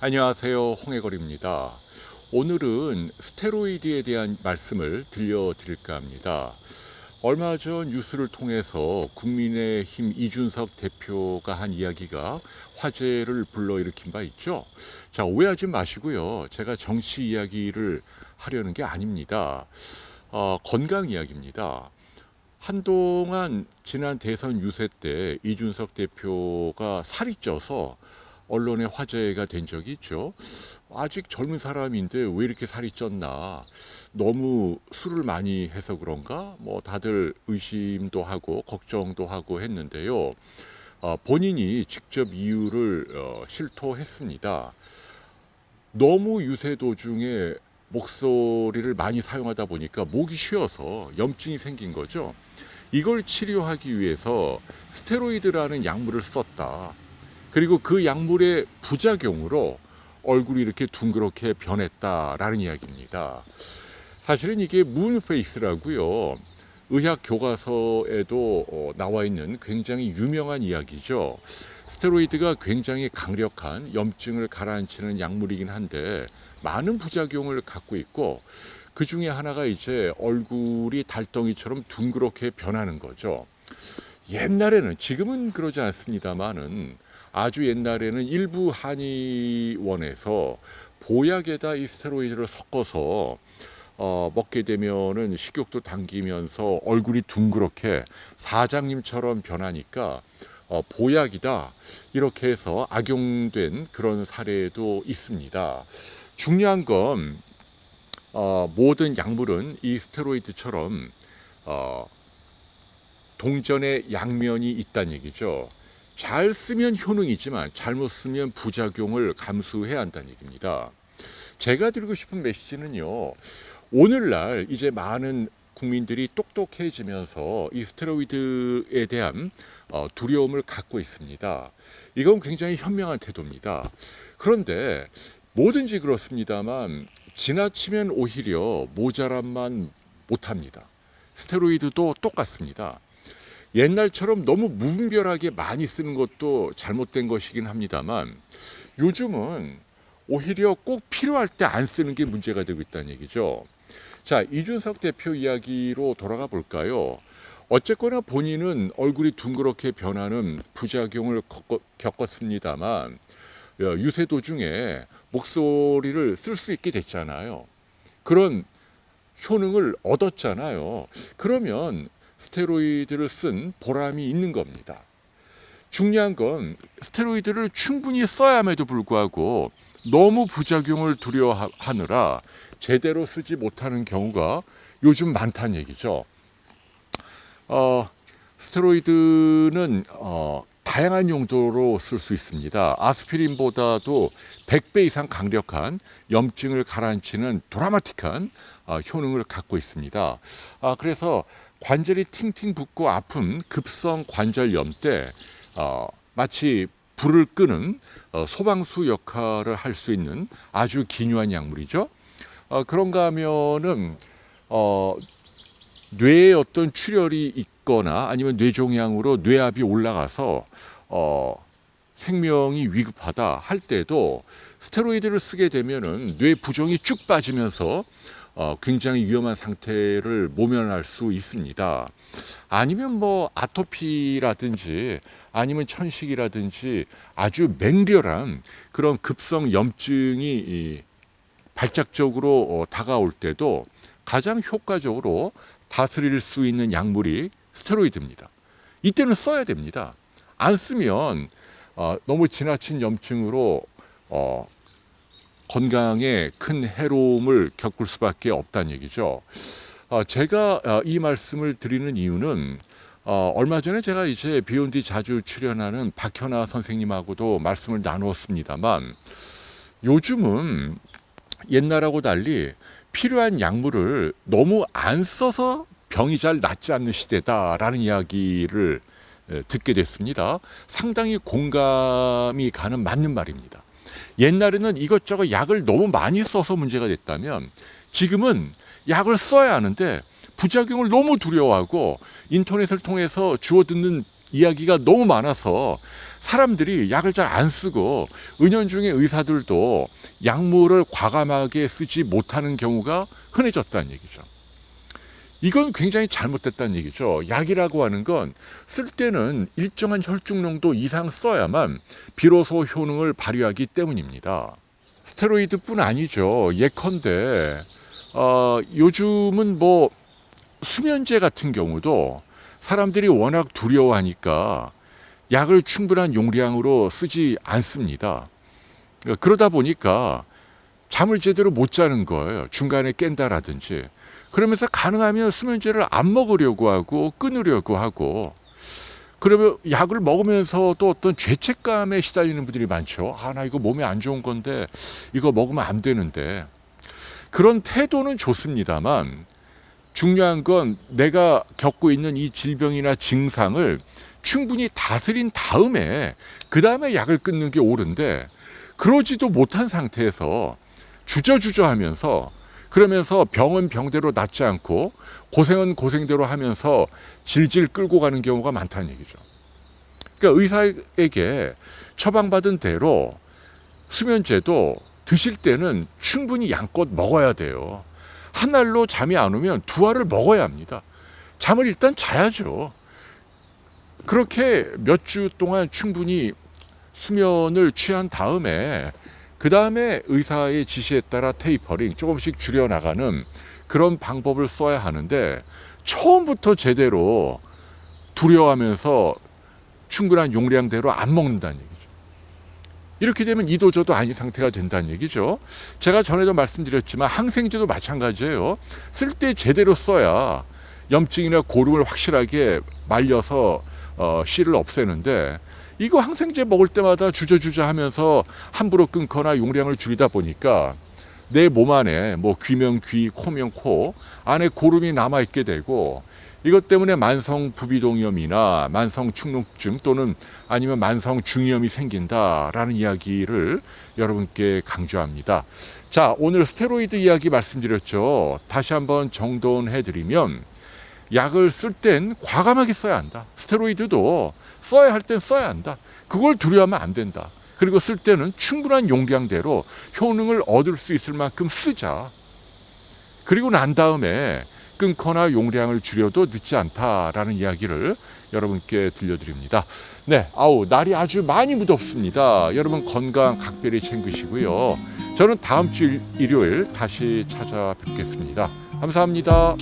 안녕하세요. 홍해걸입니다. 오늘은 스테로이드에 대한 말씀을 들려드릴까 합니다. 얼마 전 뉴스를 통해서 국민의힘 이준석 대표가 한 이야기가 화제를 불러일으킨 바 있죠. 자, 오해하지 마시고요. 제가 정치 이야기를 하려는 게 아닙니다. 건강 이야기입니다. 한동안 지난 대선 유세 때 이준석 대표가 살이 쪄서 언론의 화제가 된 적이 있죠. 아직 젊은 사람인데 왜 이렇게 살이 쪘나? 너무 술을 많이 해서 그런가? 다들 의심도 하고 걱정도 하고 했는데요. 본인이 직접 이유를 실토했습니다. 너무 유세 도중에 목소리를 많이 사용하다 보니까 목이 쉬어서 염증이 생긴 거죠. 이걸 치료하기 위해서 스테로이드라는 약물을 썼다. 그리고 그 약물의 부작용으로 얼굴이 이렇게 둥그렇게 변했다라는 이야기입니다. 사실은 이게 문페이스라고요. 의학 교과서에도 나와 있는 굉장히 유명한 이야기죠. 스테로이드가 굉장히 강력한 염증을 가라앉히는 약물이긴 한데 많은 부작용을 갖고 있고, 그 중에 하나가 이제 얼굴이 달덩이처럼 둥그렇게 변하는 거죠. 옛날에는, 지금은 그러지 않습니다만은 아주 옛날에는 일부 한의원에서 보약에다 이 스테로이드를 섞어서 먹게 되면은 식욕도 당기면서 얼굴이 둥그렇게 사장님처럼 변하니까 보약이다 이렇게 해서 악용된 그런 사례도 있습니다. 중요한 건 모든 약물은 이 스테로이드처럼 동전의 양면이 있다는 얘기죠. 잘 쓰면 효능이지만 잘못 쓰면 부작용을 감수해야 한다는 얘기입니다. 제가 드리고 싶은 메시지는요, 오늘날 이제 많은 국민들이 똑똑해지면서 이 스테로이드에 대한 두려움을 갖고 있습니다. 이건 굉장히 현명한 태도입니다. 그런데 뭐든지 그렇습니다만 지나치면 오히려 모자람만 못합니다. 스테로이드도 똑같습니다. 옛날처럼 너무 무분별하게 많이 쓰는 것도 잘못된 것이긴 합니다만 요즘은 오히려 꼭 필요할 때 안 쓰는 게 문제가 되고 있다는 얘기죠. 자, 이준석 대표 이야기로 돌아가 볼까요? 어쨌거나 본인은 얼굴이 둥그렇게 변하는 부작용을 겪었습니다만 유세 도중에 목소리를 쓸 수 있게 됐잖아요. 그런 효능을 얻었잖아요. 그러면 스테로이드를 쓴 보람이 있는 겁니다. 중요한 건 스테로이드를 충분히 써야함에도 불구하고 너무 부작용을 두려워하느라 제대로 쓰지 못하는 경우가 요즘 많다는 얘기죠. 스테로이드는 다양한 용도로 쓸 수 있습니다. 아스피린보다도 100배 이상 강력한 염증을 가라앉히는 드라마틱한 효능을 갖고 있습니다. 그래서 관절이 팅팅 붓고 아픈 급성 관절염 때 마치 불을 끄는 소방수 역할을 할 수 있는 아주 기묘한 약물이죠. 그런가 하면은 뇌에 어떤 출혈이 있거나 아니면 뇌종양으로 뇌압이 올라가서 생명이 위급하다 할 때도 스테로이드를 쓰게 되면은 뇌 부종이 쭉 빠지면서 굉장히 위험한 상태를 모면할 수 있습니다. 아니면 아토피라든지 아니면 천식이라든지 아주 맹렬한 그런 급성 염증이 발작적으로 다가올 때도 가장 효과적으로 다스릴 수 있는 약물이 스테로이드입니다. 이때는 써야 됩니다. 안 쓰면 너무 지나친 염증으로 건강에 큰 해로움을 겪을 수밖에 없다는 얘기죠. 제가 이 말씀을 드리는 이유는 얼마 전에 제가 이제 비욘디 자주 출연하는 박현아 선생님하고도 말씀을 나누었습니다만 요즘은 옛날하고 달리 필요한 약물을 너무 안 써서 병이 잘 낫지 않는 시대다라는 이야기를 듣게 됐습니다. 상당히 공감이 가는 맞는 말입니다. 옛날에는 이것저것 약을 너무 많이 써서 문제가 됐다면 지금은 약을 써야 하는데 부작용을 너무 두려워하고 인터넷을 통해서 주워 듣는 이야기가 너무 많아서 사람들이 약을 잘 안 쓰고 은연중에 의사들도 약물을 과감하게 쓰지 못하는 경우가 흔해졌다는 얘기죠. 이건 굉장히 잘못됐다는 얘기죠. 약이라고 하는 건 쓸 때는 일정한 혈중 농도 이상 써야만 비로소 효능을 발휘하기 때문입니다. 스테로이드뿐 아니죠. 예컨대 요즘은 뭐 수면제 같은 경우도 사람들이 워낙 두려워하니까 약을 충분한 용량으로 쓰지 않습니다. 그러다 보니까 잠을 제대로 못 자는 거예요. 중간에 깬다라든지. 그러면서 가능하면 수면제를 안 먹으려고 하고 끊으려고 하고, 그러면 약을 먹으면서 또 어떤 죄책감에 시달리는 분들이 많죠. 나 이거 몸에 안 좋은 건데 이거 먹으면 안 되는데. 그런 태도는 좋습니다만 중요한 건 내가 겪고 있는 이 질병이나 증상을 충분히 다스린 다음에 그 다음에 약을 끊는 게 옳은데, 그러지도 못한 상태에서 주저주저 하면서, 그러면서 병은 병대로 낫지 않고 고생은 고생대로 하면서 질질 끌고 가는 경우가 많다는 얘기죠. 그러니까 의사에게 처방받은 대로 수면제도 드실 때는 충분히 양껏 먹어야 돼요. 한 알로 잠이 안 오면 두 알을 먹어야 합니다. 잠을 일단 자야죠. 그렇게 몇 주 동안 충분히 수면을 취한 다음에 그 다음에 의사의 지시에 따라 테이퍼링 조금씩 줄여나가는 그런 방법을 써야 하는데, 처음부터 제대로 두려워하면서 충분한 용량대로 안 먹는다는 얘기죠. 이렇게 되면 이도저도 아닌 상태가 된다는 얘기죠. 제가 전에도 말씀드렸지만 항생제도 마찬가지예요. 쓸 때 제대로 써야 염증이나 고름을 확실하게 말려서 씨를 없애는데, 이거 항생제 먹을 때마다 주저주저 하면서 함부로 끊거나 용량을 줄이다 보니까 내 몸 안에 뭐 귀면 귀, 코면 코 안에 고름이 남아있게 되고, 이것 때문에 만성 부비동염이나 만성 축농증 또는 아니면 만성 중이염이 생긴다라는 이야기를 여러분께 강조합니다. 자, 오늘 스테로이드 이야기 말씀드렸죠. 다시 한번 정돈해드리면, 약을 쓸 땐 과감하게 써야 한다. 스테로이드도 써야 할 땐 써야 한다. 그걸 두려워하면 안 된다. 그리고 쓸 때는 충분한 용량대로 효능을 얻을 수 있을 만큼 쓰자. 그리고 난 다음에 끊거나 용량을 줄여도 늦지 않다라는 이야기를 여러분께 들려드립니다. 네, 날이 아주 많이 무덥습니다. 여러분 건강 각별히 챙기시고요. 저는 다음 주 일요일 다시 찾아뵙겠습니다. 감사합니다.